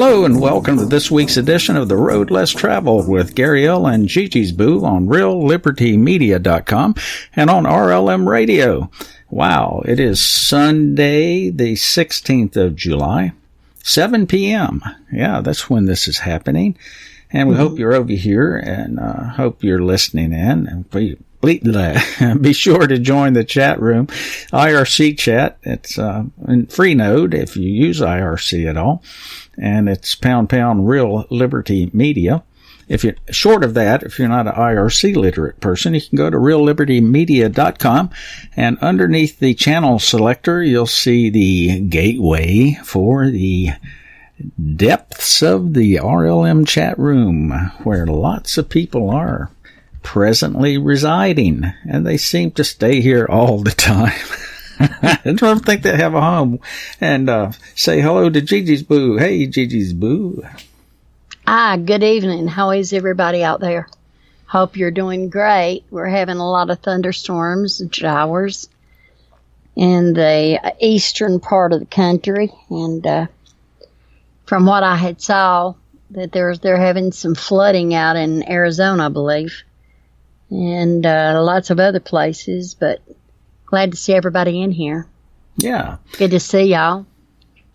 Hello and welcome to this week's edition of The Road Less Traveled with Gary L. and Gigi's Boo on rlm-radio.com and on rlm-radio. Wow, it is Sunday, the 16th of July, 7 p.m. Yeah, that's when this is happening. And we hope you're over here and hope you're listening in. And be sure to join the chat room, IRC chat. It's in Freenode if you use IRC at all. And it's # Real Liberty Media. If you're short of that, if you're not an IRC literate person, you can go to reallibertymedia.com, and underneath the channel selector, you'll see the gateway for the depths of the RLM chat room, where lots of people are presently residing, and they seem to stay here all the time. I don't think they have a home. And say hello to Gigi's Boo. Hey, Gigi's Boo. Good evening. How is everybody out there? Hope you're doing great. We're having a lot of thunderstorms and showers in the eastern part of the country. And from what I had saw, that they're having some flooding out in Arizona, I believe, and lots of other places, but glad to see everybody in here. Yeah. Good to see y'all.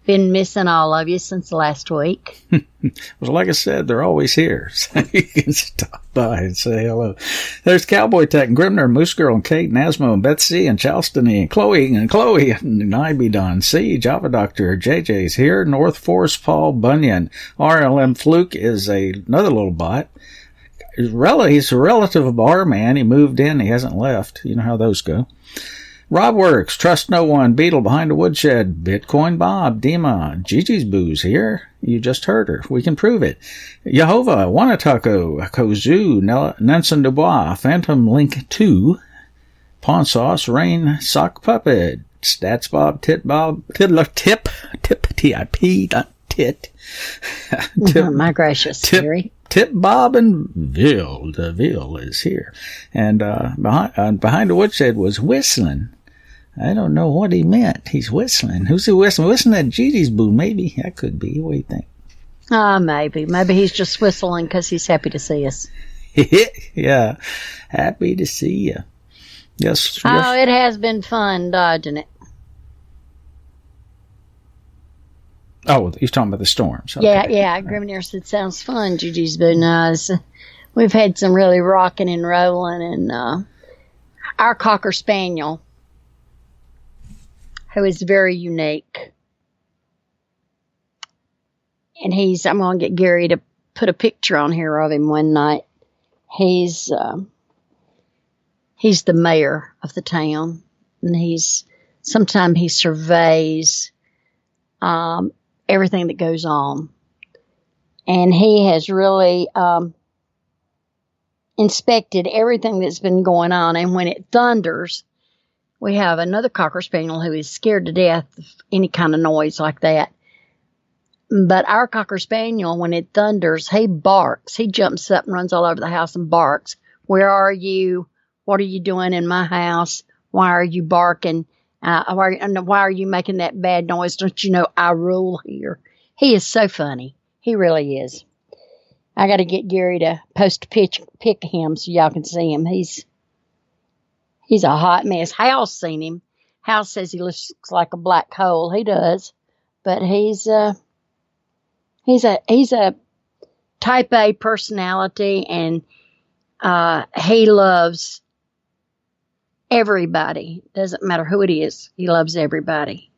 Been missing all of you since last week. Well, like I said, they're always here, so you can stop by and say hello. There's Cowboy Tech and Grimner, Moose Girl and Kate and Asmo and Betsy and Charleston and Chloe and Ibidon C. Java Doctor JJ's here. North Force Paul Bunyan. RLM Fluke is another little bot. He's a relative barman. He moved in. He hasn't left. You know how those go. Rob Works, Trust No One, Beetle Behind the Woodshed, Bitcoin Bob, Dima, Gigi's Boo's here. You just heard her. We can prove it. Yehovah, Wanataco, Kozu, Nelson Dubois, Phantom Link 2, Pawn Sauce, Rain, Sock Puppet, Stats Bob, Tit Bob, Tiddler Tip, T-I-P, not Tit. My gracious, Siri. Tip Bob and Ville. Ville is here. And behind the woodshed was whistling. I don't know what he meant. He's whistling. Who's he whistling? Whistling at Gigi's Boo, maybe. That could be. What do you think? Maybe. Maybe he's just whistling because he's happy to see us. Yeah. Happy to see you. Yes. Oh, it has been fun dodging it. Oh, he's talking about the storms. Okay. Yeah. Grimner said, sounds fun, Gigi's Boo. Nice. We've had some really rocking and rolling, and our Cocker Spaniel, who is very unique. And I'm going to get Gary to put a picture on here of him one night. He's the mayor of the town, and sometimes he surveys everything that goes on. And he has really inspected everything that's been going on. And when it thunders, we have another Cocker Spaniel who is scared to death of any kind of noise like that. But our Cocker Spaniel, when it thunders, he barks. He jumps up and runs all over the house and barks. Where are you? What are you doing in my house? Why are you barking? Why are you making that bad noise? Don't you know I rule here? He is so funny. He really is. I got to get Gary to post a pic of him so y'all can see him. He's a hot mess. Hal's seen him. Hal says he looks like a black hole. He does, but he's a type A personality, and he loves everybody. Doesn't matter who it is. He loves everybody.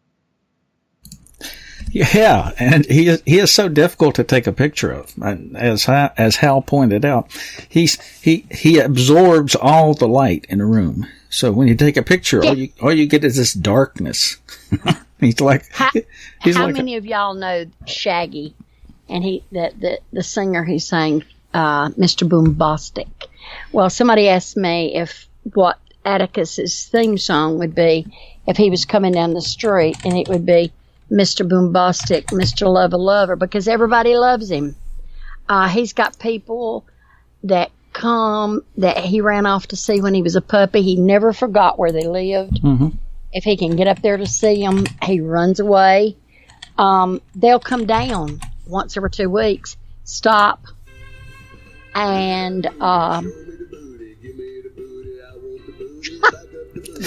Yeah, and he is so difficult to take a picture of. As Hal pointed out, he absorbs all the light in a room. So when you take a picture, all you get is this darkness. He's like how many of y'all know Shaggy? And the singer he sang, Mr. Boombastic. Well, somebody asked me what Atticus's theme song would be if he was coming down the street, and it would be Mr. Boombastic, Mr. Lover, because everybody loves him. He's got people that come that he ran off to see when he was a puppy. He never forgot where they lived. Mm-hmm. If he can get up there to see them, he runs away. They'll come down once every 2 weeks, stop and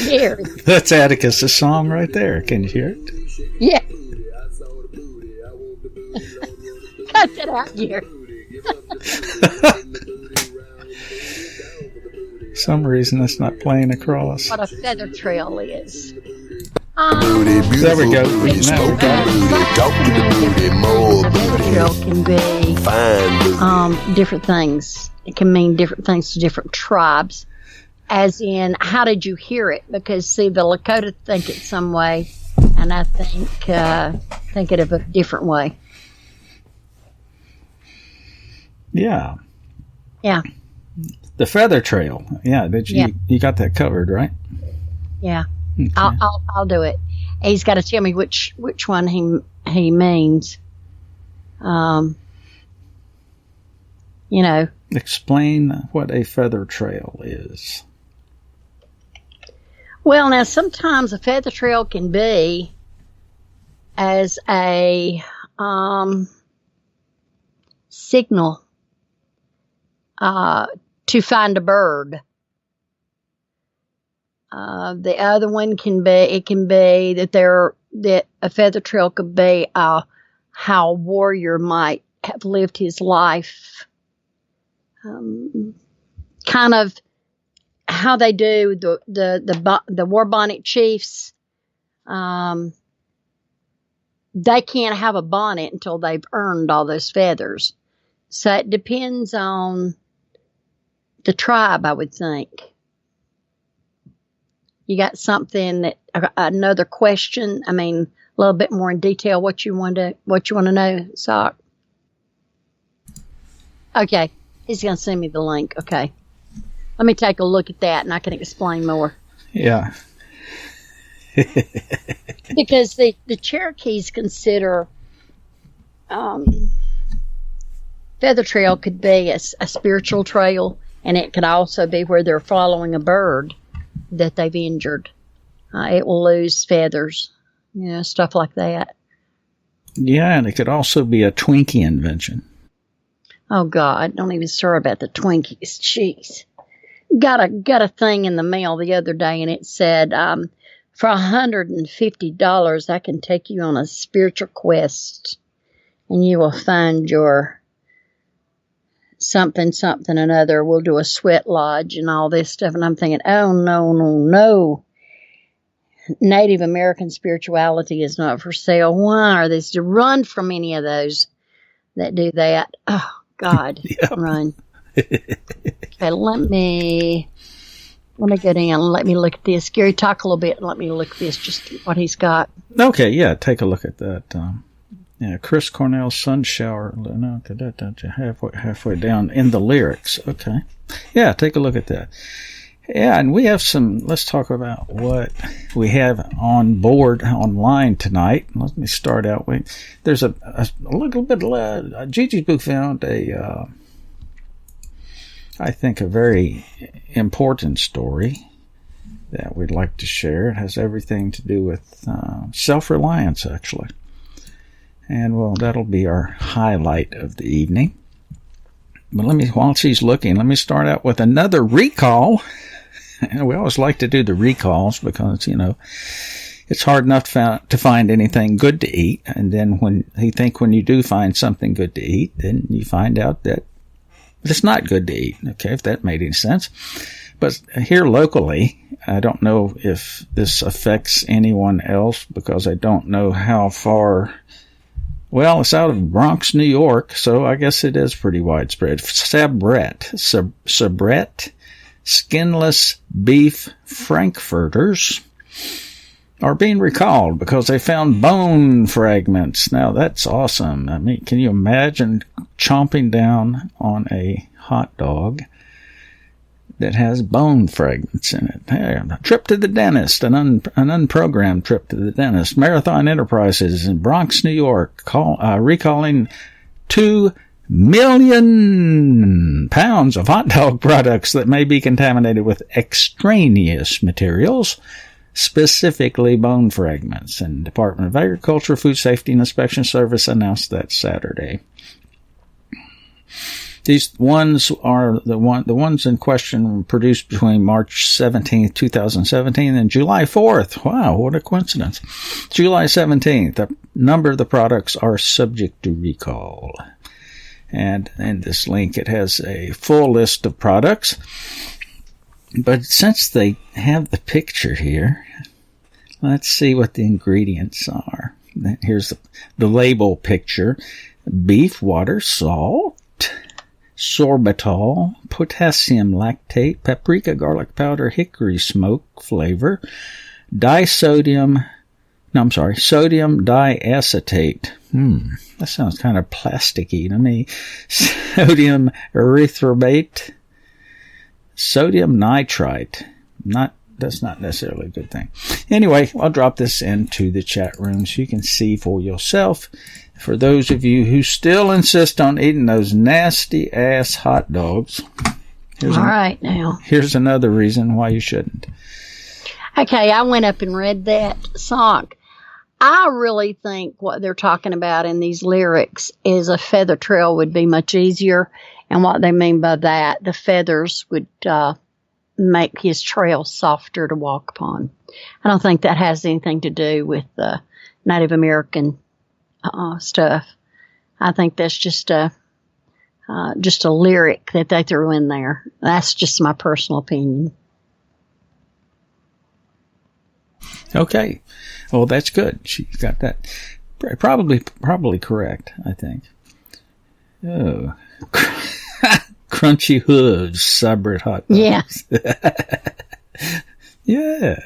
Gary. That's Atticus' song right there. Can you hear it? Yeah. Cut that out, Gary. Some reason that's not playing across. What a feather trail is. There we go. Now we got it. A feather trail can be different things. It can mean different things to different tribes. As in, how did you hear it? Because, see, the Lakota think it some way, and I think it of a different way. Yeah. Yeah. The feather trail. Yeah. You got that covered, right? Yeah. Okay. I'll do it. He's got to tell me which one he means. Explain what a feather trail is. Well, now sometimes a feather trail can be as a signal to find a bird. The other one can be that a feather trail could be how a warrior might have lived his life. Kind of how they do the war bonnet chiefs. They can't have a bonnet until they've earned all those feathers. So it depends on the tribe, I would think. You got something another question? I mean, a little bit more in detail. What you want to know, Sock? Okay, he's gonna send me the link. Okay, let me take a look at that, and I can explain more. Yeah. Because the Cherokees consider feather trail could be a spiritual trail, and it could also be where they're following a bird that they've injured. It will lose feathers, stuff like that. Yeah, and it could also be a Twinkie invention. Oh God, don't even start about the Twinkies. Jeez. Got a thing in the mail the other day, and it said, for $150, I can take you on a spiritual quest, and you will find your something another. We'll do a sweat lodge and all this stuff. And I'm thinking, oh, no. Native American spirituality is not for sale. Why are they to run from any of those that do that? Oh, God, run. Okay, let me go down and let me look at this. Gary, talk a little bit and let me look at this, just what he's got. Okay, yeah, take a look at that. Chris Cornell's Sun Shower. No, halfway down in the lyrics. Okay. Yeah, take a look at that. Yeah, and we have let's talk about what we have on board online tonight. Let me start out with, there's a little bit, Gigi's book found I think a very important story that we'd like to share. It has everything to do with self-reliance, actually. And, well, that'll be our highlight of the evening. But while she's looking, let me start out with another recall. And we always like to do the recalls because, it's hard enough to find anything good to eat. And then when you do find something good to eat, then you find out that it's not good to eat. Okay, if that made any sense. But here locally, I don't know if this affects anyone else because I don't know how far. Well, it's out of Bronx, New York, so I guess it is pretty widespread. Sabrett, skinless beef frankfurters are being recalled because they found bone fragments. Now, that's awesome. I mean, can you imagine chomping down on a hot dog that has bone fragments in it? Hey, a trip to the dentist, an unprogrammed trip to the dentist. Marathon Enterprises in Bronx, New York, recalling 2 million pounds of hot dog products that may be contaminated with extraneous materials specifically bone fragments. And Department of Agriculture, Food Safety and Inspection Service announced that Saturday. These ones are the ones in question produced between March 17th, 2017 and July 4th. Wow, what a coincidence. July 17th, a number of the products are subject to recall. And in this link, it has a full list of products. But since they have the picture here, let's see what the ingredients are. Here's the label picture. Beef water, salt, sorbitol, potassium lactate, paprika garlic powder, hickory smoke flavor, sodium diacetate. That sounds kind of plasticky to me. Sodium erythrobate, sodium nitrite. That's not necessarily a good thing. Anyway, I'll drop this into the chat room so you can see for yourself. For those of you who still insist on eating those nasty ass hot dogs, here's another reason why you shouldn't. Okay, I went up and read that song. I really think what they're talking about in these lyrics is a feather trail would be much easier. And what they mean by that, the feathers would make his trail softer to walk upon. I don't think that has anything to do with Native American stuff. I think that's just a lyric that they threw in there. That's just my personal opinion. Okay. Well, that's good. She got that. Probably correct, I think. Oh. Crunchy hooves, Sabrett hot dogs. Yeah. Yeah.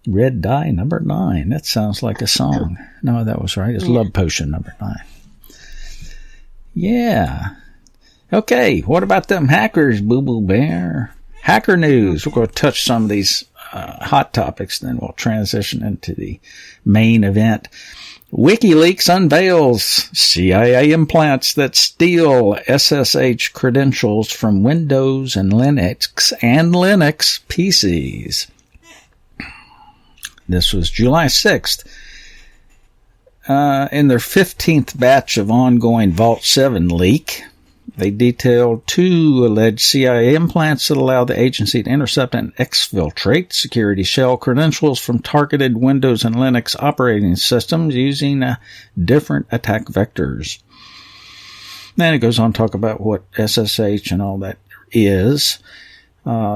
Red Dye number 9. That sounds like a song. No, that was right. It's Love Potion number 9. Yeah. Okay. What about them hackers, Boo Boo Bear? Hacker news. We're going to touch some of these hot topics, then we'll transition into the main event. Wikileaks unveils CIA implants that steal SSH credentials from Windows and Linux PCs. This was July 6th. In their 15th batch of ongoing Vault 7 leak, they detailed 2 alleged CIA implants that allow the agency to intercept and exfiltrate security shell credentials from targeted Windows and Linux operating systems using different attack vectors. Then it goes on to talk about what SSH and all that is.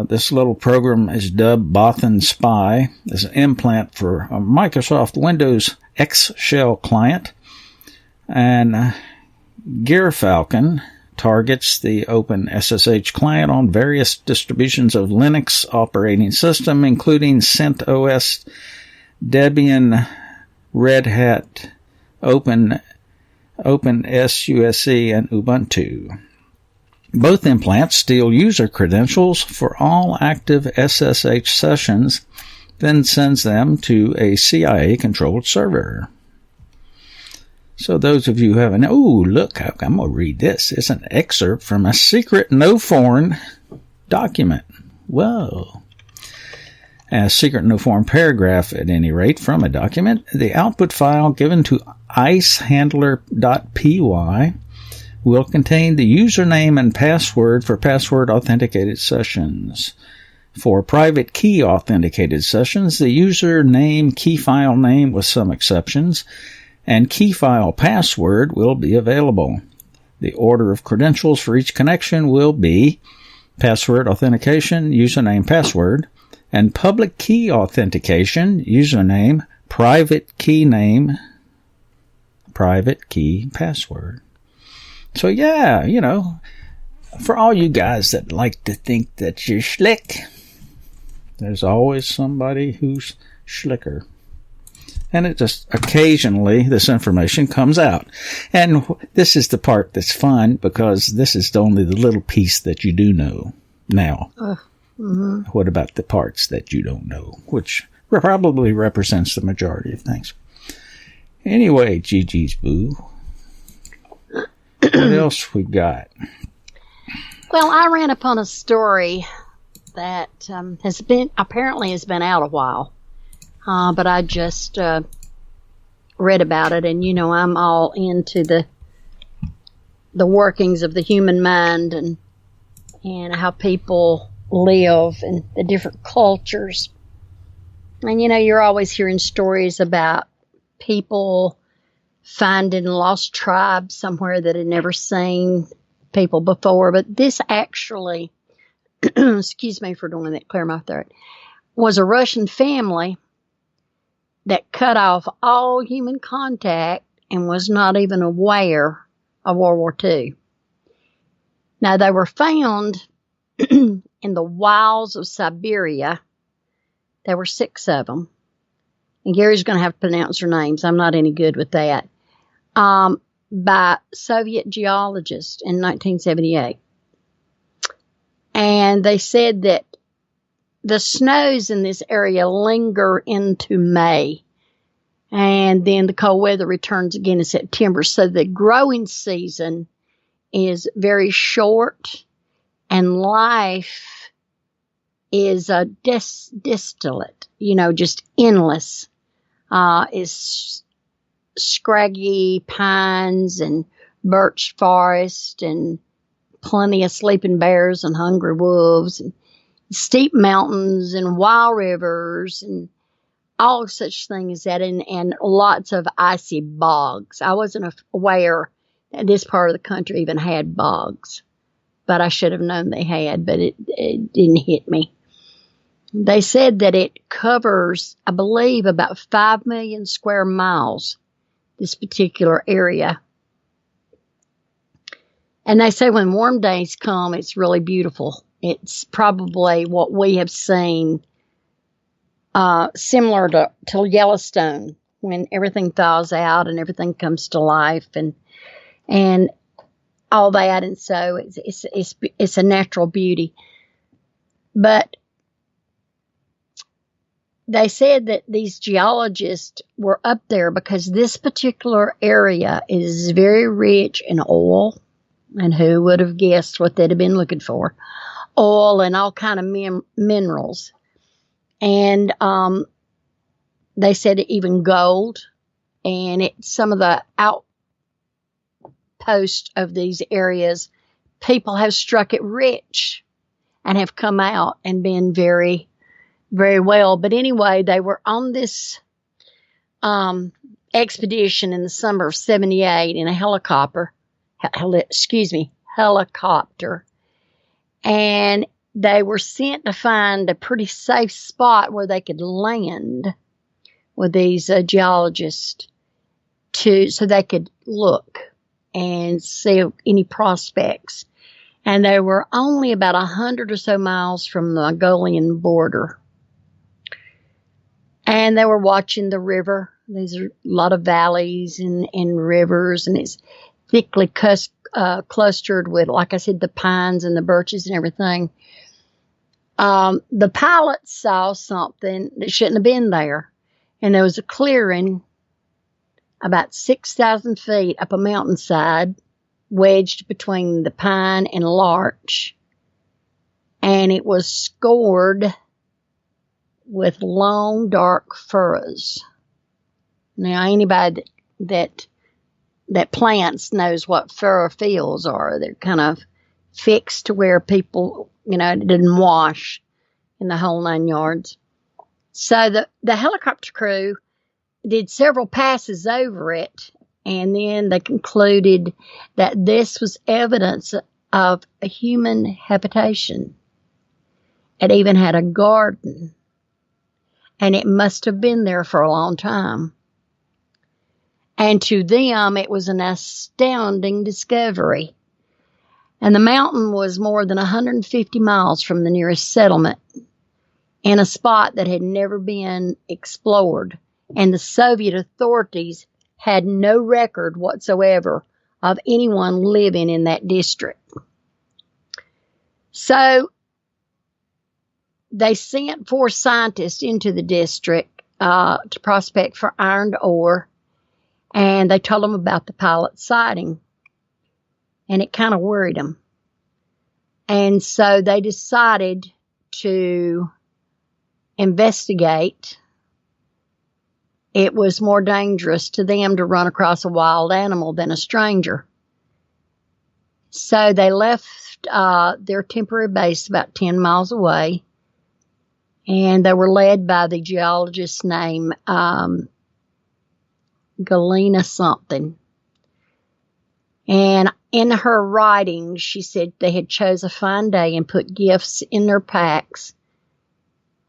This little program is dubbed Bothan Spy. It's an implant for a Microsoft Windows X shell client. And Gearfalcon targets the open SSH client on various distributions of Linux operating system, including CentOS, Debian, Red Hat, OpenSUSE, and Ubuntu. Both implants steal user credentials for all active SSH sessions, then sends them to a CIA-controlled server. So those of you who haven't, look, I'm going to read this. It's an excerpt from a secret no foreign document. Whoa. A secret no foreign paragraph, at any rate, from a document. The output file given to icehandler.py will contain the username and password for password authenticated sessions. For private key authenticated sessions, the username, key file name with some exceptions, and key file password will be available. The order of credentials for each connection will be password authentication, username, password, and public key authentication, username, private key name, private key password. So yeah, for all you guys that like to think that you're slick, there's always somebody who's slicker. And it just occasionally this information comes out. And this is the part that's fun because this is only the little piece that you do know now. What about the parts that you don't know, which probably represents the majority of things. Anyway, Gigi's Boo. What else we got? Well, I ran upon a story that has been out a while. But I just read about it, and I'm all into the workings of the human mind and how people live and the different cultures. And you're always hearing stories about people finding lost tribes somewhere that had never seen people before. But this actually, excuse me for doing that, clear my throat, was a Russian family that cut off all human contact and was not even aware of World War II. Now, they were found in the wilds of Siberia. There were 6 of them. And Gary's going to have to pronounce their names. I'm not any good with that. By Soviet geologists in 1978. And they said that the snows in this area linger into May. And then the cold weather returns again in September. So the growing season is very short. And life is distillate, just endless. Is scraggy pines and birch forest and plenty of sleeping bears and hungry wolves and steep mountains and wild rivers and all such things as that, and lots of icy bogs. I wasn't aware that this part of the country even had bogs, but I should have known they had, but it didn't hit me. They said that it covers, I believe, about 5 million square miles, this particular area. And they say when warm days come, it's really beautiful. It's probably what we have seen, similar to Yellowstone, when everything thaws out and everything comes to life and all that. And so it's a natural beauty. But they said that these geologists were up there because this particular area is very rich in oil. And who would have guessed what they'd have been looking for? Oil and all kind of minerals. And they said even gold. And some of the outposts of these areas, people have struck it rich and have come out and been very, very well. But anyway, they were on this expedition in the summer of 78 in a helicopter. And they were sent to find a pretty safe spot where they could land with these geologists so they could look and see any prospects. And they were only about 100 or so miles from the Mongolian border. And they were watching the river. These are a lot of valleys and rivers, and it's thickly clustered with, like I said, the pines and the birches and everything. The pilots saw something that shouldn't have been there. And there was a clearing about 6,000 feet up a mountainside, wedged between the pine and larch. And it was scored with long, dark furrows. Now, anybody that plants knows what furrow fields are. They're kind of fixed to where people, it didn't wash in the whole 9 yards. So the helicopter crew did several passes over it, and then they concluded that this was evidence of a human habitation. It even had a garden, and it must have been there for a long time. And to them, it was an astounding discovery. And the mountain was more than 150 miles from the nearest settlement in a spot that had never been explored. And the Soviet authorities had no record whatsoever of anyone living in that district. So they sent 4 scientists into the district to prospect for iron ore. And they told them about the pilot sighting. And it kind of worried them. And so they decided to investigate. It was more dangerous to them to run across a wild animal than a stranger. So they left their temporary base about 10 miles away, and they were led by the geologist named Galena something. And in her writing, she said they had chose a fine day and put gifts in their packs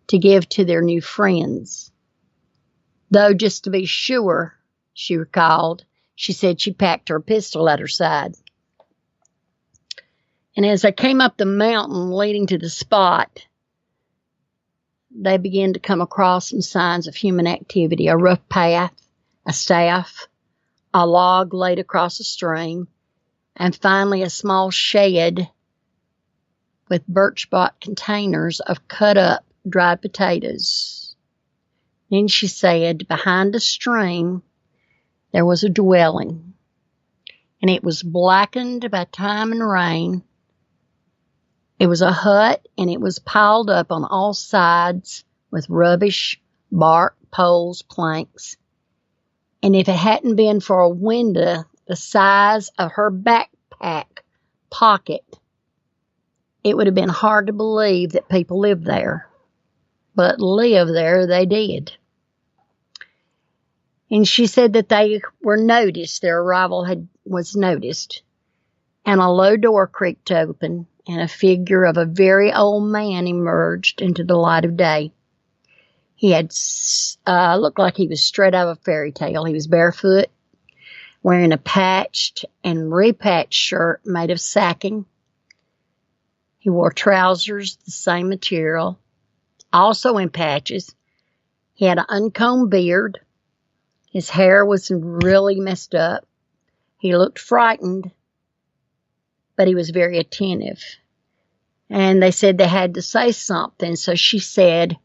to give to their new friends. Though, just to be sure, she recalled, she said she packed her pistol at her side. And as they came up the mountain leading to the spot, they began to come across some signs of human activity: a rough path, a staff, a log laid across a stream, and finally a small shed with birch bark containers of cut up dried potatoes. Then she said behind a stream there was a dwelling, and it was blackened by time and rain. It was a hut, and it was piled up on all sides with rubbish, bark, poles, planks. And if it hadn't been for a window the size of her backpack pocket, it would have been hard to believe that people lived there. But live there they did. And she said that they were noticed, their arrival was noticed, and a low door creaked open, and a figure of a very old man emerged into the light of day. He had looked like he was straight out of a fairy tale. He was barefoot, wearing a patched and repatched shirt made of sacking. He wore trousers, the same material, also in patches. He had an uncombed beard. His hair was really messed up. He looked frightened, but he was very attentive. And they said they had to say something, so she said,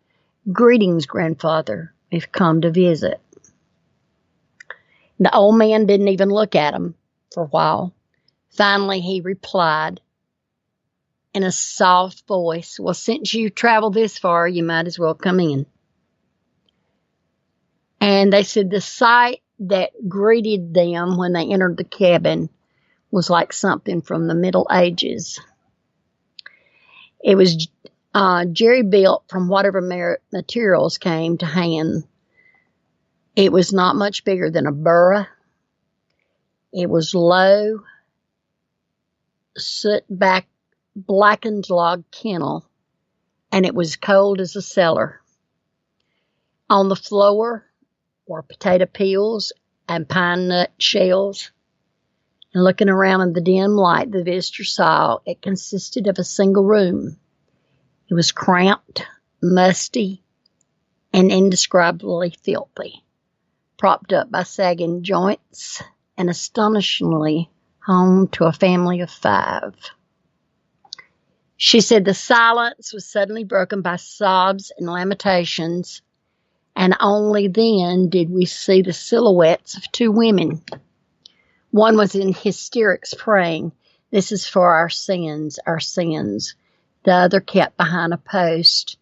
"Greetings, grandfather. We've come to visit." The old man didn't even look at him for a while. Finally, he replied in a soft voice, "Well, since you traveled this far, you might as well come in." And they said the sight that greeted them when they entered the cabin was like something from the Middle Ages. It was jerry built from whatever materials came to hand. It was not much bigger than a burro. It was low, soot-back, blackened log kennel, and it was cold as a cellar. On the floor were potato peels and pine nut shells. And looking around in the dim light the visitor saw, it consisted of a single room. It was cramped, musty, and indescribably filthy, propped up by sagging joints, and astonishingly home to a family of 5. She said the silence was suddenly broken by sobs and lamentations, and only then did we see the silhouettes of 2 women. One was in hysterics praying, "This is for our sins, our sins." The other kept behind a post.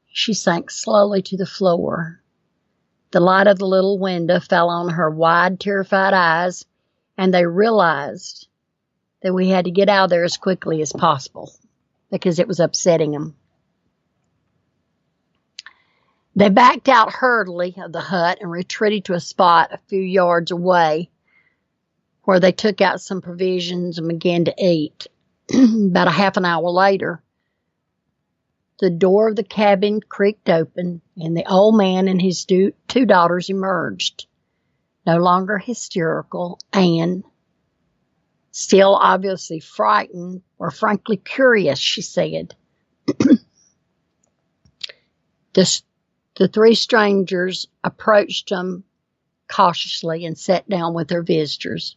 She sank slowly to the floor. The light of the little window fell on her wide, terrified eyes, and they realized that we had to get out of there as quickly as possible because it was upsetting them. They backed out hurriedly of the hut and retreated to a spot a few yards away where they took out some provisions and began to eat. About a half an hour later, the door of the cabin creaked open, and the old man and his 2 daughters emerged, no longer hysterical and, still obviously frightened, or frankly curious, she said. The 3 strangers approached them cautiously and sat down with their visitors,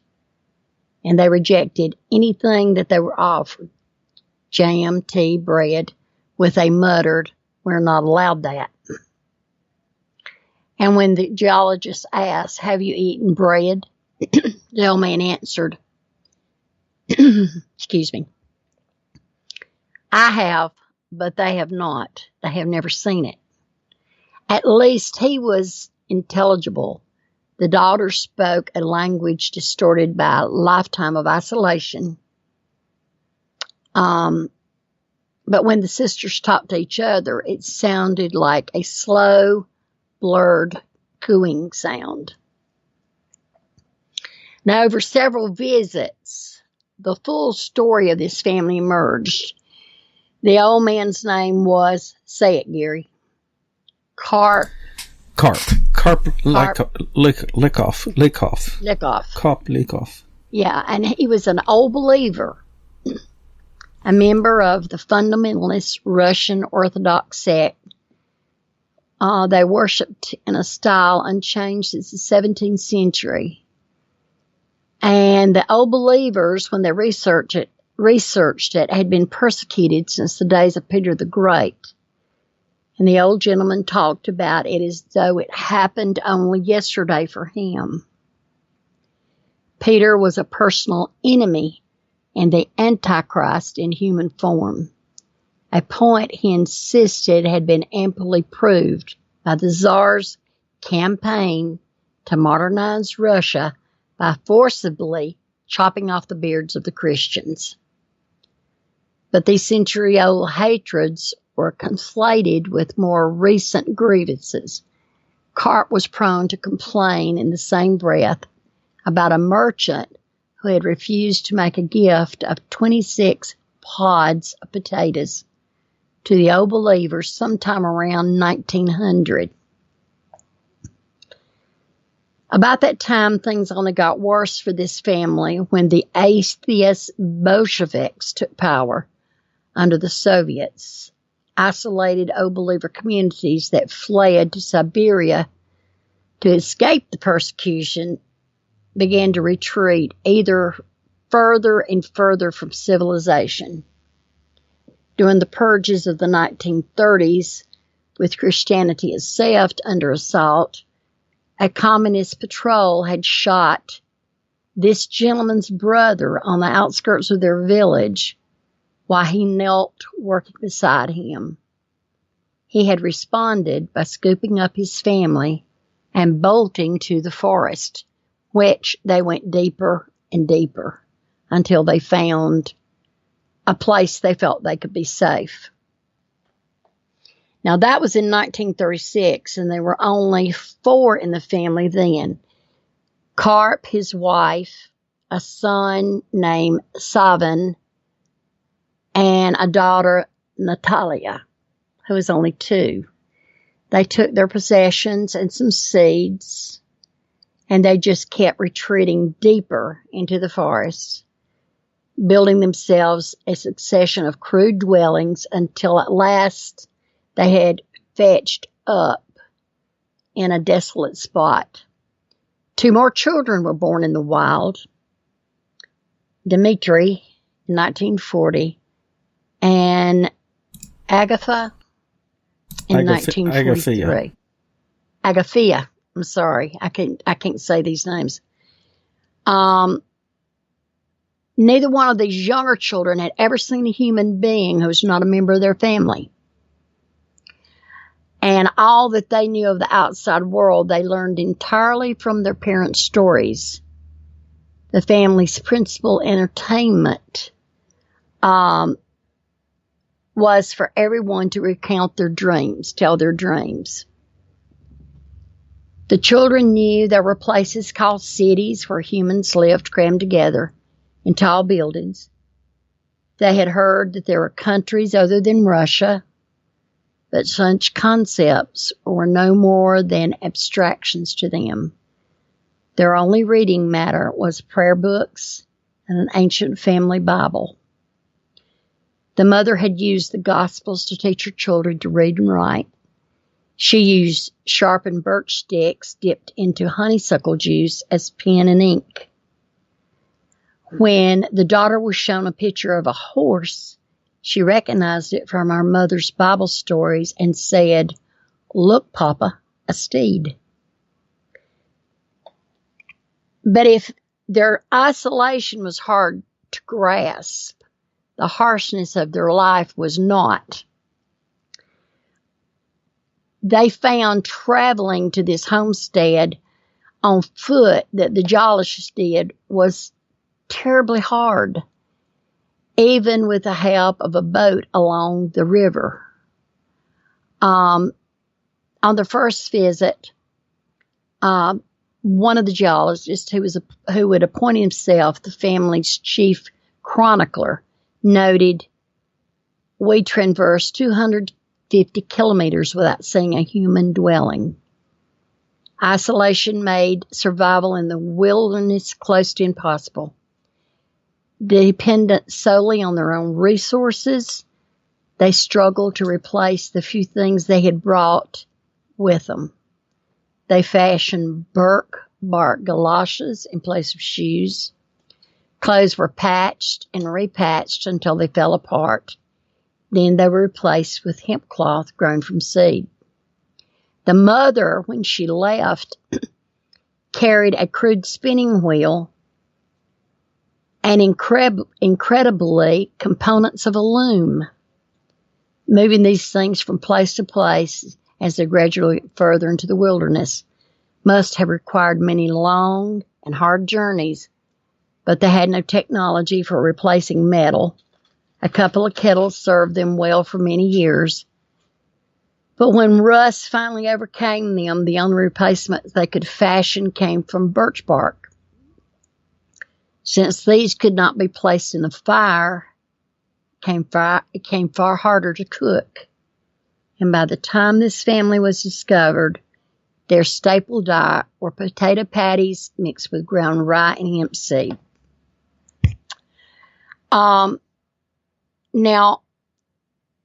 and they rejected anything that they were offered: jam, tea, bread, with a muttered, "We're not allowed that." And when the geologist asked, "Have you eaten bread?" the old man answered, excuse me, "I have, but they have not. They have never seen it. At least he was intelligible. The daughter spoke a language distorted by a lifetime of isolation. But when the sisters talked to each other, it sounded like a slow, blurred, cooing sound. Now, over several visits, the full story of this family emerged. The old man's name was, say it, Gary, Carp. Likoff. Yeah, and he was an old believer, a member of the fundamentalist Russian Orthodox sect. They worshipped in a style unchanged since the 17th century. And the old believers, when they researched it, had been persecuted since the days of Peter the Great. And the old gentleman talked about it as though it happened only yesterday for him. Peter was a personal enemy and the Antichrist in human form, a point he insisted had been amply proved by the Tsar's campaign to modernize Russia by forcibly chopping off the beards of the Christians. But these century-old hatreds were conflated with more recent grievances. Carp was prone to complain in the same breath about a merchant who had refused to make a gift of 26 pods of potatoes to the old believers sometime around 1900. About that time, things only got worse for this family when the atheist Bolsheviks took power under the Soviets. Isolated old believer communities that fled to Siberia to escape the persecution began to retreat either further and further from civilization. During the purges of the 1930s, with Christianity itself under assault, a communist patrol had shot this gentleman's brother on the outskirts of their village while he knelt working beside him. He had responded by scooping up his family and bolting to the forest, which they went deeper and deeper until they found a place they felt they could be safe. Now, that was in 1936, and there were only 4 in the family then. Carp, his wife, a son named Savan, and a daughter, Natalia, who was only 2. They took their possessions and some seeds, and they just kept retreating deeper into the forest, building themselves a succession of crude dwellings until at last they had fetched up in a desolate spot. 2 more children were born in the wild. Dmitri in 1940 and Agafia in 1943. Agafia. I'm sorry. I can't say these names. Neither one of these younger children had ever seen a human being who was not a member of their family. And all that they knew of the outside world, they learned entirely from their parents' stories. The family's principal entertainment was for everyone to recount their dreams, tell their dreams. The children knew there were places called cities where humans lived crammed together in tall buildings. They had heard that there were countries other than Russia, but such concepts were no more than abstractions to them. Their only reading matter was prayer books and an ancient family Bible. The mother had used the Gospels to teach her children to read and write. She used sharpened birch sticks dipped into honeysuckle juice as pen and ink. When the daughter was shown a picture of a horse, she recognized it from our mother's Bible stories and said, "Look, Papa, a steed." But if their isolation was hard to grasp, the harshness of their life was not. they found traveling to this homestead on foot that the geologists did was terribly hard, even with the help of a boat along the river. On the first visit, one of the geologists who would appoint himself the family's chief chronicler noted, "We traversed 250 kilometers without seeing a human dwelling. Isolation made survival in the wilderness close to impossible. Dependent solely on their own resources, they struggled to replace the few things they had brought with them. They fashioned bark galoshes in place of shoes. Clothes were patched and repatched until they fell apart. Then they were replaced with hemp cloth grown from seed. The mother, when she left, carried a crude spinning wheel and incredibly components of a loom. Moving these things from place to place as they gradually went further into the wilderness must have required many long and hard journeys, but they had no technology for replacing metal. A couple of kettles served them well for many years. But when rust finally overcame them, the only replacements they could fashion came from birch bark. Since these could not be placed in the fire, it came far harder to cook. And by the time this family was discovered, their staple diet were potato patties mixed with ground rye and hemp seed. Now,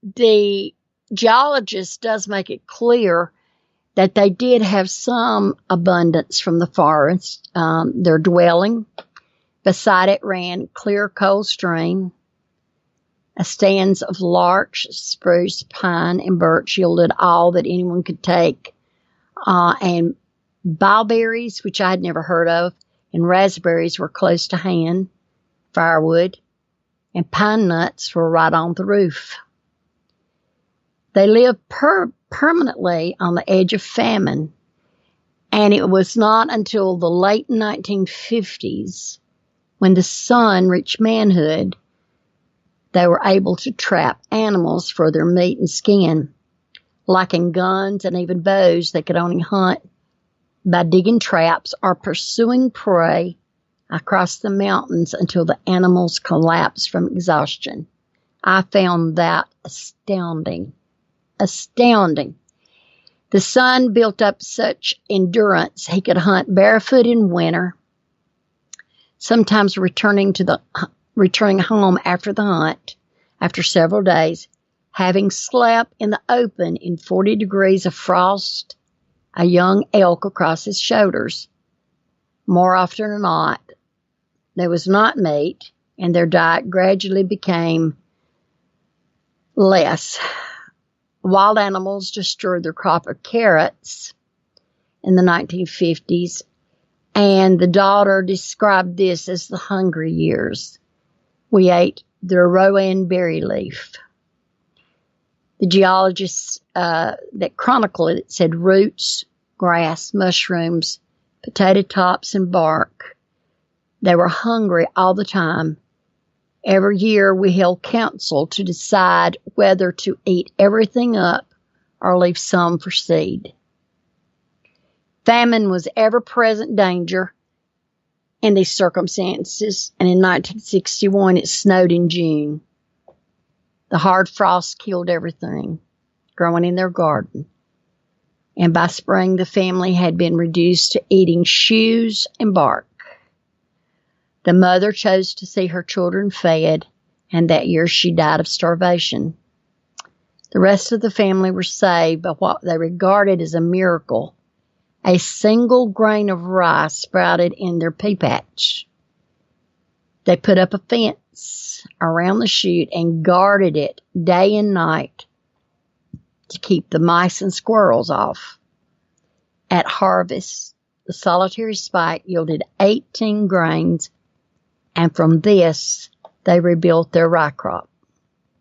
the geologist does make it clear that they did have some abundance from the forest. Their dwelling, beside it ran clear cold stream. Stands of larch, spruce, pine, and birch yielded all that anyone could take. And bilberries, which I had never heard of, and raspberries were close to hand, firewood, and pine nuts were right on the roof. They lived permanently on the edge of famine, and it was not until the late 1950s, when the son reached manhood, they were able to trap animals for their meat and skin. Lacking guns and even bows, they could only hunt by digging traps or pursuing prey across the mountains until the animals collapsed from exhaustion. I found that astounding. Astounding. The son built up such endurance he could hunt barefoot in winter, sometimes returning home after the hunt, after several days, having slept in the open in 40 degrees of frost, a young elk across his shoulders. More often than not, there was not meat, and their diet gradually became less. Wild animals destroyed their crop of carrots in the 1950s, and the daughter described this as the hungry years. We ate their rowan berry leaf. The geologists that chronicled it said roots, grass, mushrooms, potato tops, and bark. They were hungry all the time. Every year we held council to decide whether to eat everything up or leave some for seed. Famine was ever-present danger in these circumstances, and in 1961 it snowed in June. The hard frost killed everything growing in their garden, and by spring the family had been reduced to eating shoes and bark. The mother chose to see her children fed, and that year she died of starvation. The rest of the family were saved by what they regarded as a miracle. A single grain of rice sprouted in their pea patch. They put up a fence around the chute and guarded it day and night to keep the mice and squirrels off. At harvest, the solitary spike yielded 18 grains, and from this, they rebuilt their rye crop.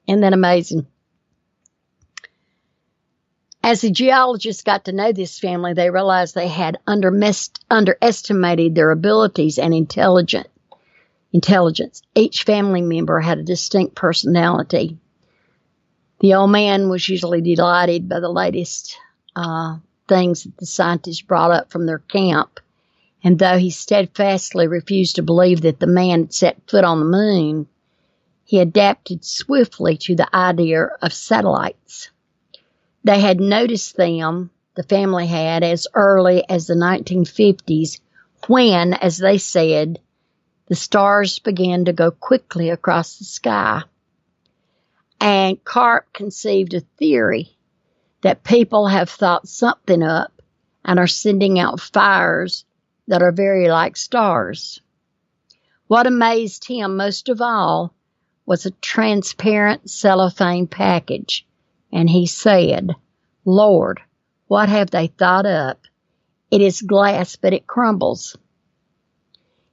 Isn't that amazing? As the geologists got to know this family, they realized they had underestimated their abilities and intelligence. Each family member had a distinct personality. The old man was usually delighted by the latest things that the scientists brought up from their camp, and though he steadfastly refused to believe that the man had set foot on the moon, he adapted swiftly to the idea of satellites. They had noticed them, the family had, as early as the 1950s when, as they said, the stars began to go quickly across the sky. And Karp conceived a theory that people have thought something up and are sending out fires that are very like stars. What amazed him most of all was a transparent cellophane package. And he said, "Lord, what have they thought up? It is glass, but it crumbles."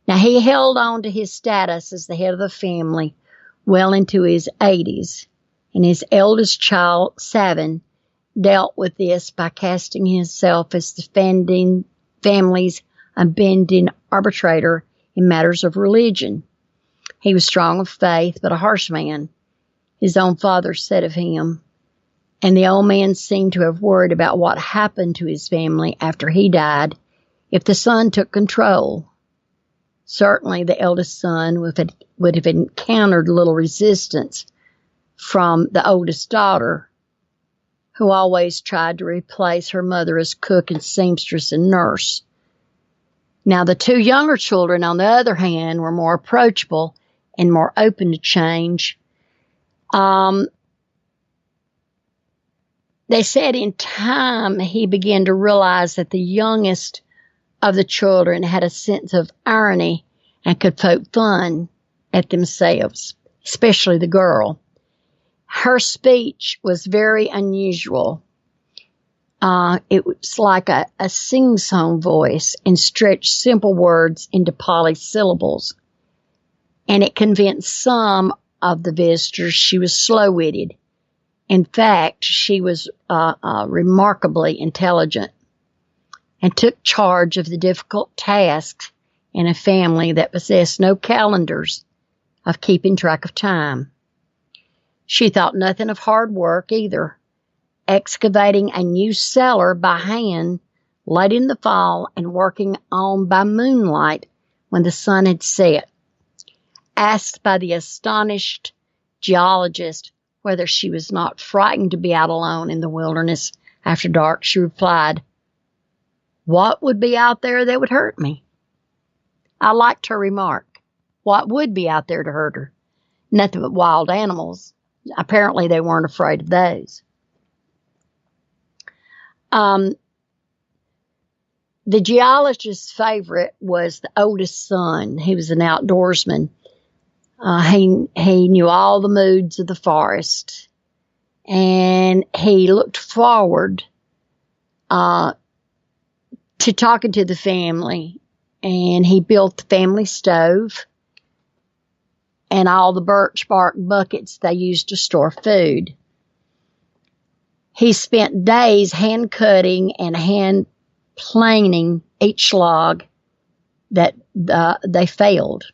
Now, he held on to his status as the head of the family well into his 80s, and his eldest child, Savin, dealt with this by casting himself as the family's unbending arbitrator in matters of religion. He was strong of faith, but a harsh man, his own father said of him. And the old man seemed to have worried about what happened to his family after he died if the son took control. Certainly the eldest son would have encountered little resistance from the oldest daughter, who always tried to replace her mother as cook and seamstress and nurse. Now, the two younger children, on the other hand, were more approachable and more open to change. They said in time he began to realize that the youngest of the children had a sense of irony and could poke fun at themselves, especially the girl. Her speech was very unusual. It was like a sing-song voice and stretched simple words into polysyllables. And it convinced some of the visitors she was slow-witted. In fact, she was remarkably intelligent and took charge of the difficult tasks in a family that possessed no calendars of keeping track of time. She thought nothing of hard work either, excavating a new cellar by hand late in the fall and working on by moonlight when the sun had set. Asked by the astonished geologist whether she was not frightened to be out alone in the wilderness after dark, she replied, "What would be out there that would hurt me?" I liked her remark. What would be out there to hurt her? Nothing but wild animals. Apparently they weren't afraid of those. The geologist's favorite was the oldest son. He was an outdoorsman. He knew all the moods of the forest, and he looked forward to talking to the family, and he built the family stove and all the birch bark buckets they used to store food. He spent days hand cutting and hand planing each log that they failed.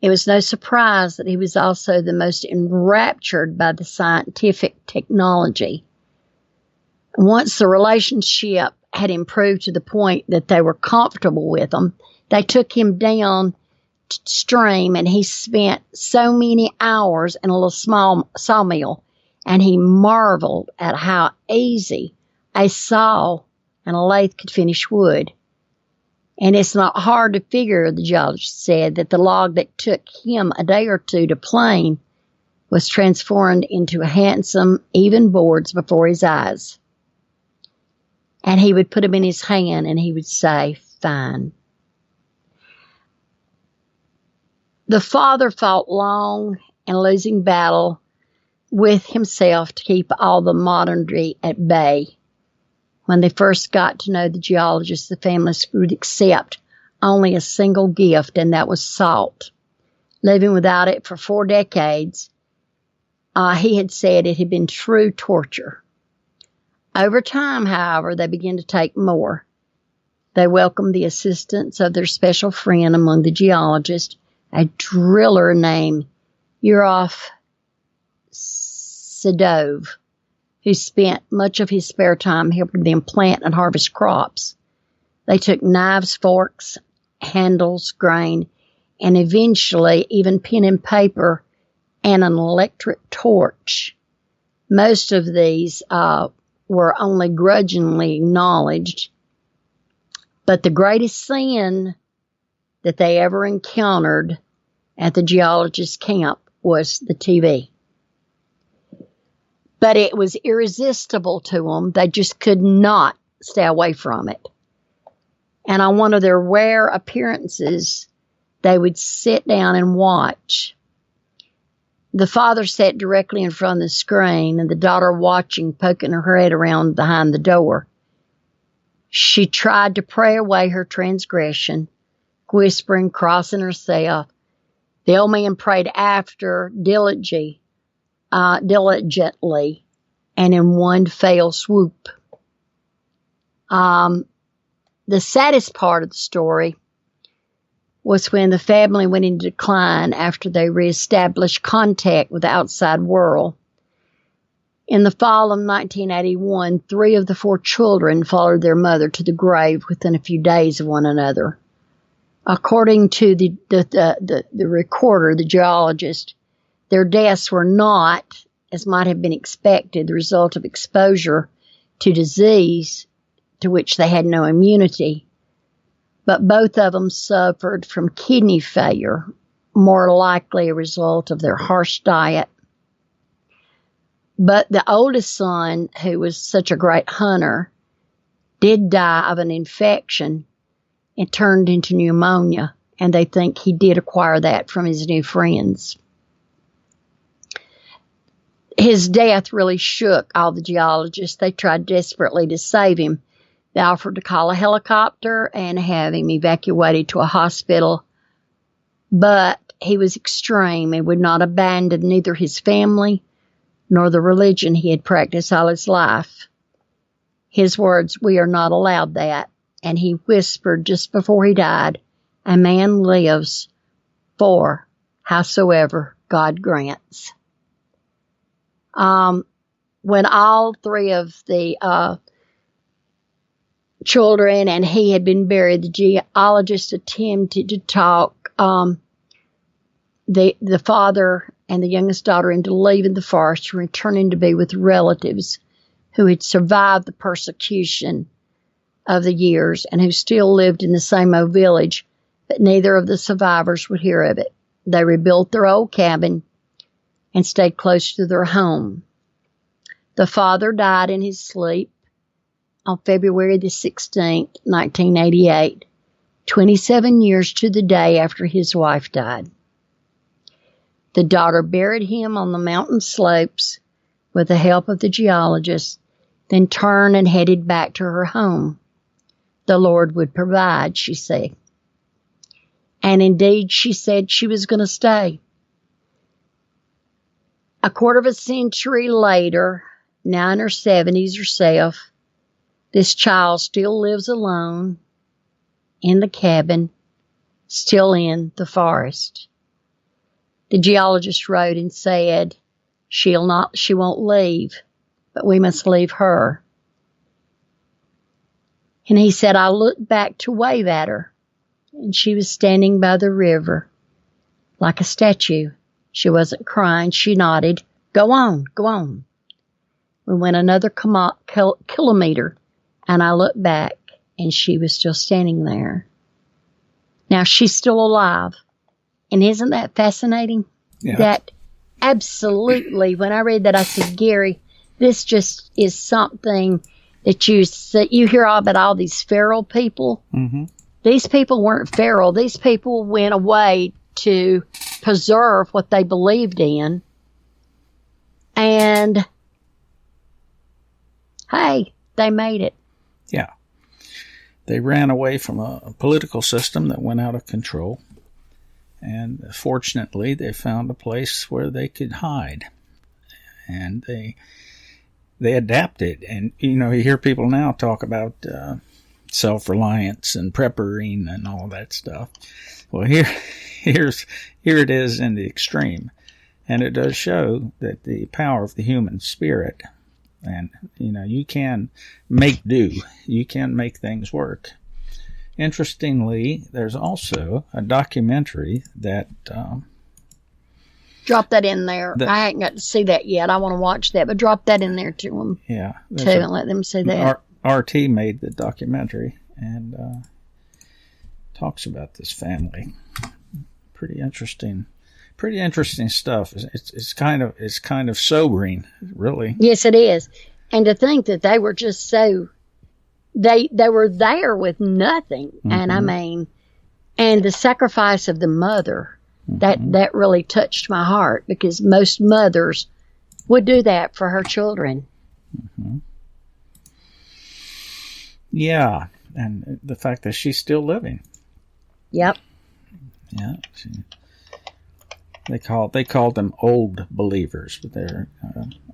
It was no surprise that he was also the most enraptured by the scientific technology. Once the relationship had improved to the point that they were comfortable with him, they took him down stream, and he spent so many hours in a little small sawmill, and he marveled at how easy a saw and a lathe could finish wood. And it's not hard to figure, the geologist said, that the log that took him a day or two to plane was transformed into handsome, even boards before his eyes. And he would put them in his hand, and he would say, "Fine." The father fought long and losing battle with himself to keep all the modernity at bay. When they first got to know the geologist, the family would accept only a single gift, and that was salt. Living without it for 4 decades, he had said it had been true torture. Over time, however, they began to take more. They welcomed the assistance of their special friend among the geologists, a driller named Yurov Sedov, who spent much of his spare time helping them plant and harvest crops. They took knives, forks, handles, grain, and eventually even pen and paper and an electric torch. Most of these were only grudgingly acknowledged, but the greatest sin that they ever encountered at the geologist camp was the TV. But it was irresistible to them. They just could not stay away from it. And on one of their rare appearances, they would sit down and watch. The father sat directly in front of the screen, and the daughter watching, poking her head around behind the door. She tried to pray away her transgression, whispering, crossing herself. The old man prayed after diligently, and in one fell swoop. The saddest part of the story was when the family went into decline after they reestablished contact with the outside world. In the fall of 1981, 3 of the 4 children followed their mother to the grave within a few days of one another. According to the recorder, the geologist, their deaths were not, as might have been expected, the result of exposure to disease to which they had no immunity, but both of them suffered from kidney failure, more likely a result of their harsh diet. But the oldest son, who was such a great hunter, did die of an infection and turned into pneumonia, and they think he did acquire that from his new friends. His death really shook all the geologists. They tried desperately to save him. They offered to call a helicopter and have him evacuated to a hospital, but he was extreme and would not abandon neither his family nor the religion he had practiced all his life. His words, "We are not allowed that," and he whispered just before he died, "A man lives for howsoever God grants." When all 3 of the children and he had been buried, the geologist attempted to talk the father and the youngest daughter into leaving the forest and returning to be with relatives who had survived the persecution of the years and who still lived in the same old village, but neither of the survivors would hear of it. They rebuilt their old cabin and stayed close to their home. The father died in his sleep on February the 16th, 1988, 27 years to the day after his wife died. The daughter buried him on the mountain slopes with the help of the geologist, then turned and headed back to her home. The Lord would provide, she said. And indeed, she said she was going to stay. A quarter of a century later, now in her 70s herself, this child still lives alone in the cabin, still in the forest. The geologist wrote and said, she won't leave, but we must leave her. And he said, I looked back to wave at her, and she was standing by the river like a statue. She wasn't crying. She nodded. Go on, go on. We went another kilometer, and I looked back, and she was still standing there. Now, she's still alive. And isn't that fascinating? Yeah. That absolutely, when I read that, I said, Gary, this just is something that you hear all about all these feral people. Mm-hmm. These people weren't feral. These people went away to preserve what they believed in. And, hey, they made it. Yeah. They ran away from a political system that went out of control. And fortunately, they found a place where they could hide. And they adapted. And, you hear people now talk about self-reliance and prepping and all that stuff. Well, here it is in the extreme. And it does show that the power of the human spirit, and, you can make do. You can make things work. Interestingly, there's also a documentary that... drop that in there. I ain't got to see that yet. I want to watch that, but drop that in there to them. Yeah. Too, and let them see that. RT made the documentary and talks about this family. Pretty interesting stuff. It's kind of sobering, really. Yes, it is. And to think that they were just so they were there with nothing. Mm-hmm. And I mean, and the sacrifice of the mother, mm-hmm. that really touched my heart, because most mothers would do that for her children. Mm-hmm. Yeah, and the fact that she's still living. Yep. Yeah. They called them old believers, but they're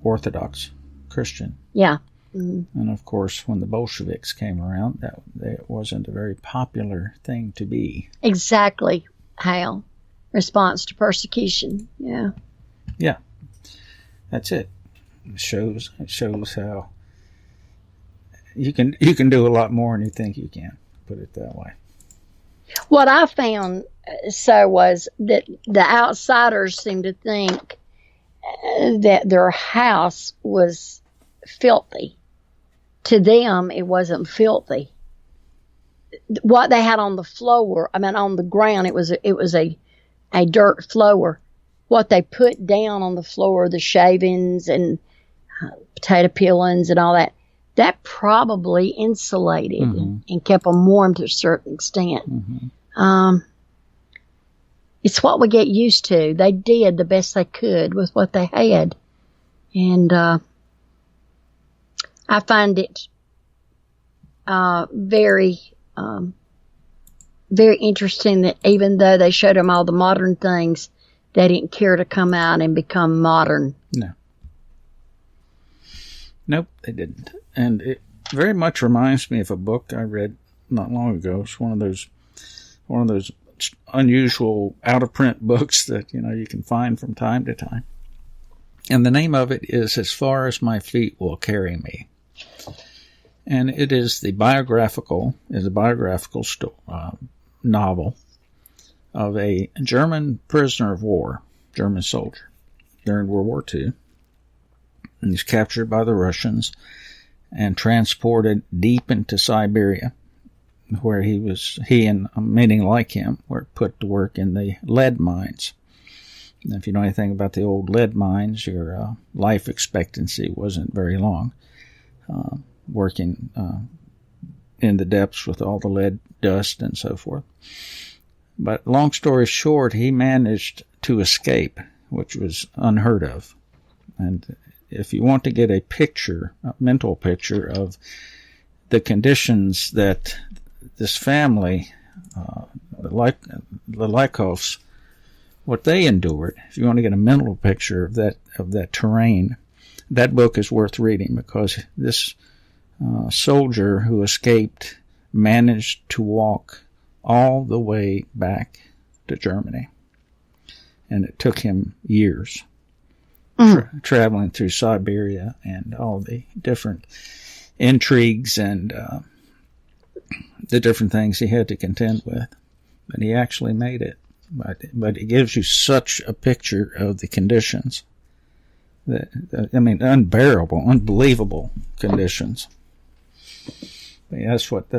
Orthodox Christian. Yeah. Mm-hmm. And of course, when the Bolsheviks came around, that wasn't a very popular thing to be. Exactly. How? Response to persecution. Yeah. Yeah. That's it. It shows how you can do a lot more than you think you can. Put it that way. What I found was that the outsiders seemed to think that their house was filthy. To them, it wasn't filthy. What they had on the floor, on the ground, it was a dirt floor. What they put down on the floor, the shavings and potato peelings and all that, that probably insulated mm-hmm. and kept them warm to a certain extent. Mm-hmm. It's what we get used to. They did the best they could with what they had. And I find it very, very interesting that even though they showed them all the modern things, they didn't care to come out and become modern. No. Nope, they didn't. And it very much reminds me of a book I read not long ago. It's one of those unusual out-of-print books that, you can find from time to time. And the name of it is As Far as My Feet Will Carry Me. And it is a biographical novel of a German prisoner of war, German soldier, during World War II. And he's captured by the Russians and transported deep into Siberia, where he and many like him were put to work in the lead mines. And if you know anything about the old lead mines, your life expectancy wasn't very long, working in the depths with all the lead dust and so forth. But long story short, he managed to escape, which was unheard of. And if you want to get a mental picture of the conditions that this family, the Lykovs, what they endured, if you want to get a mental picture of that terrain, that book is worth reading, because this soldier who escaped managed to walk all the way back to Germany. And it took him years. Traveling through Siberia and all the different intrigues and the different things he had to contend with. But he actually made it. But it gives you such a picture of the conditions. Unbearable, unbelievable conditions. But yeah, that's what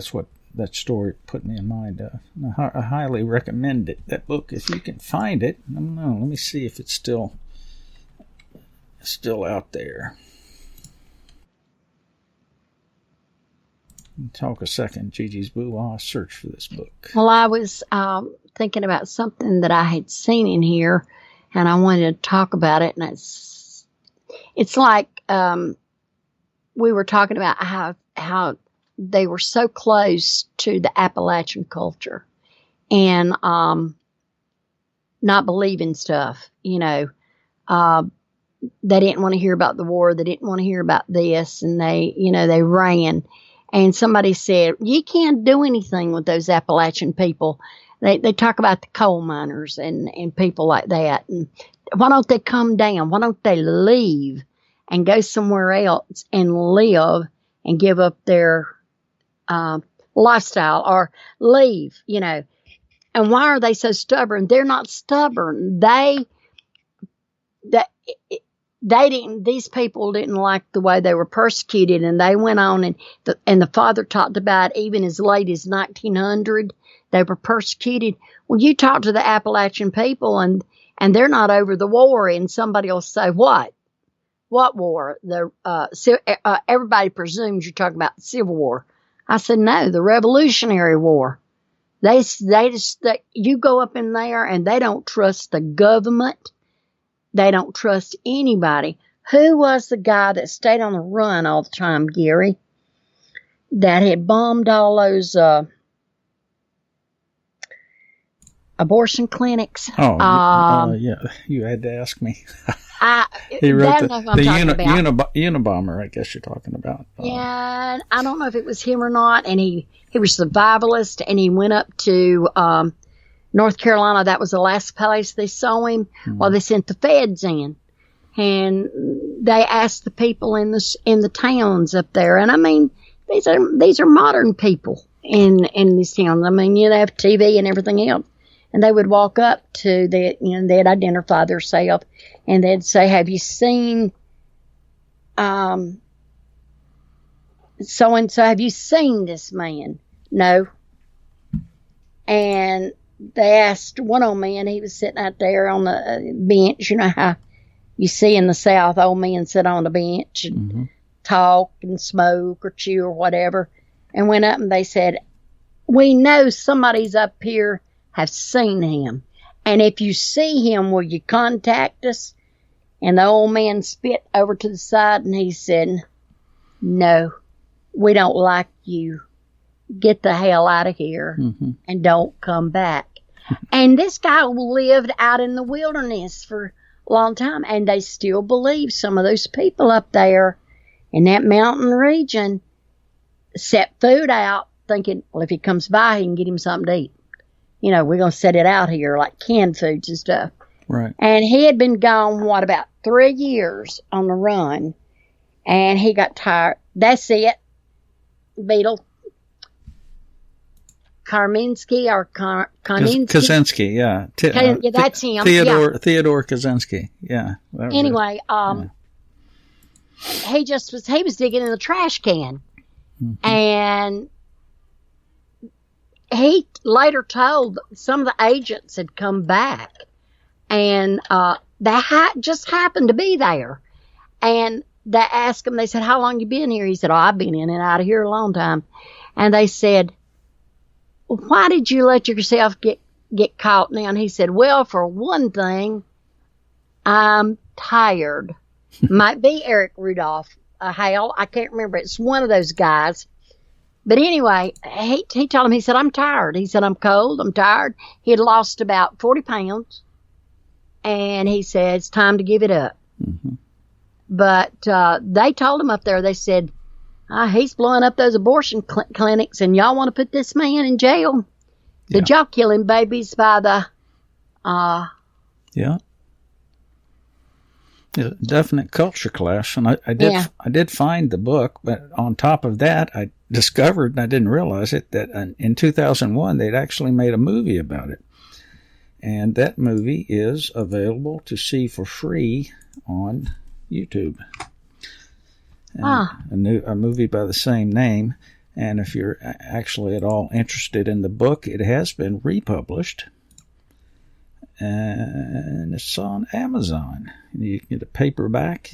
that story put me in mind of. I highly recommend it. That book, if you can find it. I don't know. Let me see if it's still out there. Talk a second, Gigi's Boo, while I search for this book. Well, I was thinking about something that I had seen in here, and I wanted to talk about it. And it's like we were talking about how they were so close to the Appalachian culture and not believing stuff, they didn't want to hear about the war. They didn't want to hear about this. And they ran. And somebody said, you can't do anything with those Appalachian people. They talk about the coal miners and people like that. And why don't they come down? Why don't they leave and go somewhere else and live and give up their lifestyle or leave, And why are they so stubborn? They're not stubborn. These people didn't like the way they were persecuted, and they went on, and the father talked about even as late as 1900, they were persecuted. Well, you talk to the Appalachian people, and they're not over the war, and somebody will say, what war? Everybody presumes you're talking about the Civil War. I said, no, the Revolutionary War. You go up in there, and they don't trust the government. They don't trust anybody. Who was the guy that stayed on the run all the time, Gary, that had bombed all those abortion clinics? Yeah, you had to ask me. He wrote the Unabomber, I guess you're talking about. Yeah, I don't know if it was him or not, and he was a survivalist, and he went up to North Carolina. That was the last place they saw him. Well, they sent the feds in, and they asked the people in the towns up there. And I mean, these are modern people in these towns. I mean, they have TV and everything else, and they would walk up to they'd identify themselves, and they'd say, "Have you seen so and so? Have you seen this man?" No. And they asked one old man, he was sitting out there on the bench. You know how you see in the South, old men sit on the bench and talk and smoke or chew or whatever. And went up and they said, we know somebody's up here have seen him. And if you see him, will you contact us? And the old man spit over to the side and he said, no, we don't like you. Get the hell out of here and don't come back. And this guy lived out in the wilderness for a long time, and they still believe some of those people up there in that mountain region set food out thinking, well, if he comes by, he can get him something to eat. We're going to set it out here like canned foods and stuff. Right. And he had been gone, about 3 years on the run, and he got tired. That's it. Beetle. Kaminski or Kaminski? Kaczynski, yeah. Yeah, that's him. Theodore Kaczynski, yeah. Anyway, he was digging in the trash can. And he later told some of the agents had come back, and they just happened to be there. And they asked him, they said, how long you been here? He said, I've been in and out of here a long time. And they said, why did you let yourself get caught now? And he said, well, for one thing, I'm tired. Might be Eric Rudolph, Hale. I can't remember. It's one of those guys. But anyway, he told him, he said, I'm tired. He said, I'm cold. I'm tired. He had lost about 40 pounds. And he said, it's time to give it up. But they told him up there, they said, he's blowing up those abortion clinics, and y'all want to put this man in jail? Did y'all kill him babies by the... Yeah, definite culture clash. And I did find the book, but on top of that, I discovered, and I didn't realize it, that in 2001, they'd actually made a movie about it. And that movie is available to see for free on YouTube. A movie by the same name. And if you're actually at all interested in the book, it has been republished, and it's on Amazon. You can get a paperback.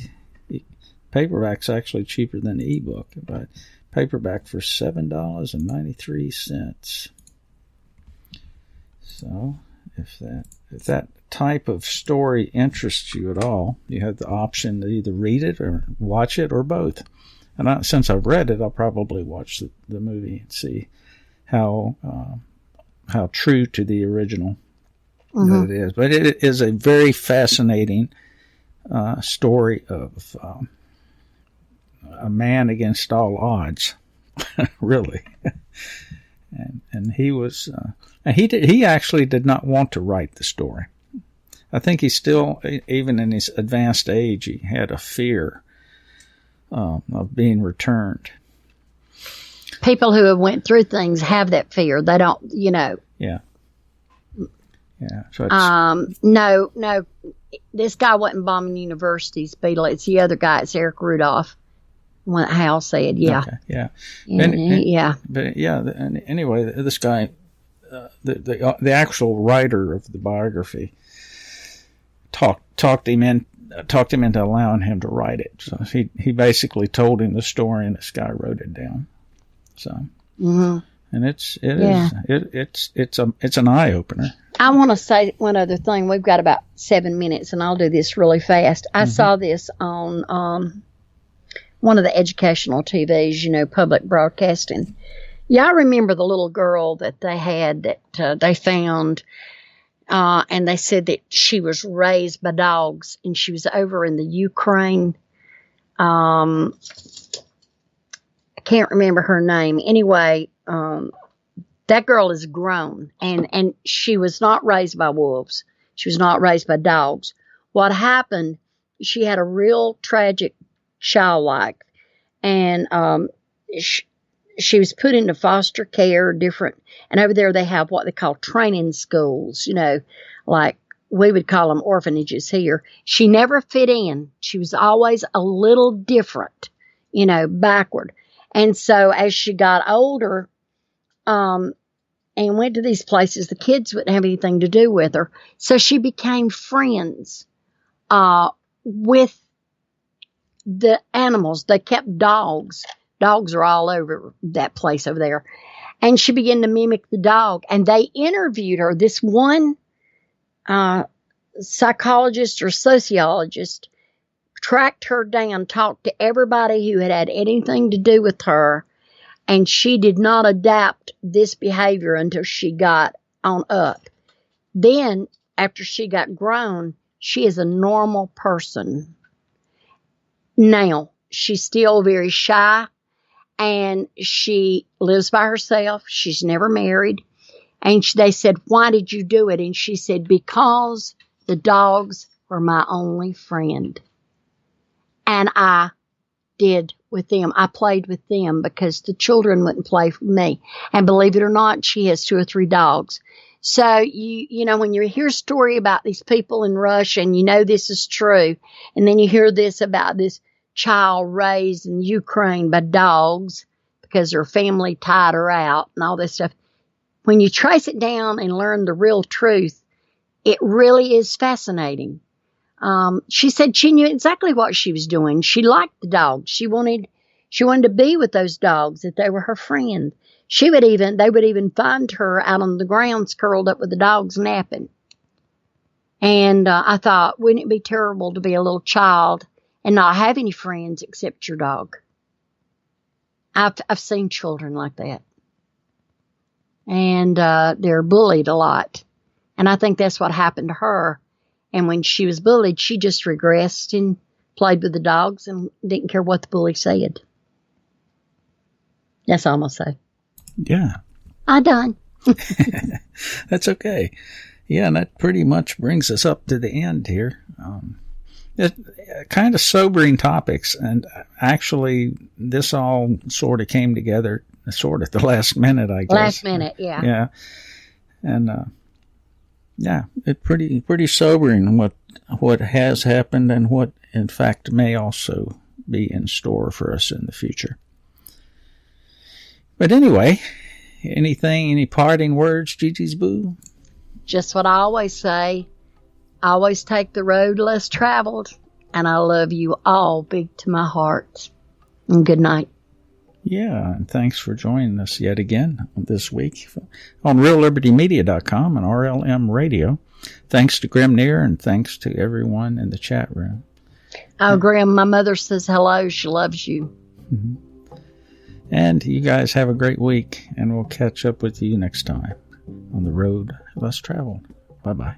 Paperback's actually cheaper than the ebook, but paperback for $7.93. So if that type of story interests you at all, you have the option to either read it or watch it or both. And since I've read it, I'll probably watch the movie and see how true to the original that it is. But it is a very fascinating story of a man against all odds, really. And he was, he actually did not want to write the story. I think he still, even in his advanced age, he had a fear of being returned. People who have went through things have that fear. They don't, Yeah. So no, this guy wasn't bombing universities, Beetle. It's the other guy. It's Eric Rudolph. What Hal said, yeah. Okay, yeah. Yeah. But yeah, and anyway, this guy, the actual writer of the biography, talked him into allowing him to write it. So he basically told him the story, and this guy wrote it down. So, and it's an eye opener. I want to say one other thing. We've got about 7 minutes, and I'll do this really fast. I saw this on one of the educational TVs, public broadcasting. Yeah, I remember the little girl that they had that they found, and they said that she was raised by dogs, and she was over in the Ukraine. I can't remember her name. Anyway, that girl is grown, and she was not raised by wolves. She was not raised by dogs. What happened, she had a real tragic child life, and she was put into foster care, and over there they have what they call training schools, like we would call them orphanages here. She never fit in. She was always a little different, backward. And so as she got older, and went to these places, the kids wouldn't have anything to do with her. So she became friends with the animals. They kept dogs. Dogs are all over that place over there. And she began to mimic the dog. And they interviewed her. This one psychologist or sociologist tracked her down, talked to everybody who had anything to do with her. And she did not adapt this behavior until she got on up. Then, after she got grown, she is a normal person. Now, she's still very shy, and she lives by herself. She's never married. And they said, "Why did you do it?" And she said, "Because the dogs were my only friend. And I did with them. I played with them because the children wouldn't play with me." And believe it or not, she has 2 or 3 dogs. So, when you hear a story about these people in Russia, and this is true, and then you hear this about this child raised in Ukraine by dogs because her family tied her out and all this stuff, when you trace it down and learn the real truth, it really is fascinating. She said she knew exactly what she was doing. She liked the dogs. She wanted to be with those dogs, that they were her friend. They would even find her out on the grounds curled up with the dogs napping. And I thought, wouldn't it be terrible to be a little child and not have any friends except your dog? I've seen children like that. And they're bullied a lot. And I think that's what happened to her. And when she was bullied, she just regressed and played with the dogs and didn't care what the bully said. That's all I'm going to say. Yeah. I'm done. That's okay. Yeah, and that pretty much brings us up to the end here. Kind of sobering topics, and actually this all sort of came together sort of at the last minute, I guess. Last minute, yeah. Yeah. And it's pretty sobering what has happened and what in fact may also be in store for us in the future. But anyway, any parting words, Gigi's Boo? Just what I always say. Always take the road less traveled, and I love you all big to my heart. And good night. Yeah, and thanks for joining us yet again this week on rlm-radio.com and RLM Radio. Thanks to Grimnir, and thanks to everyone in the chat room. Oh, Grim, my mother says hello. She loves you. Mm-hmm. And you guys have a great week, and we'll catch up with you next time on the road less traveled. Bye-bye.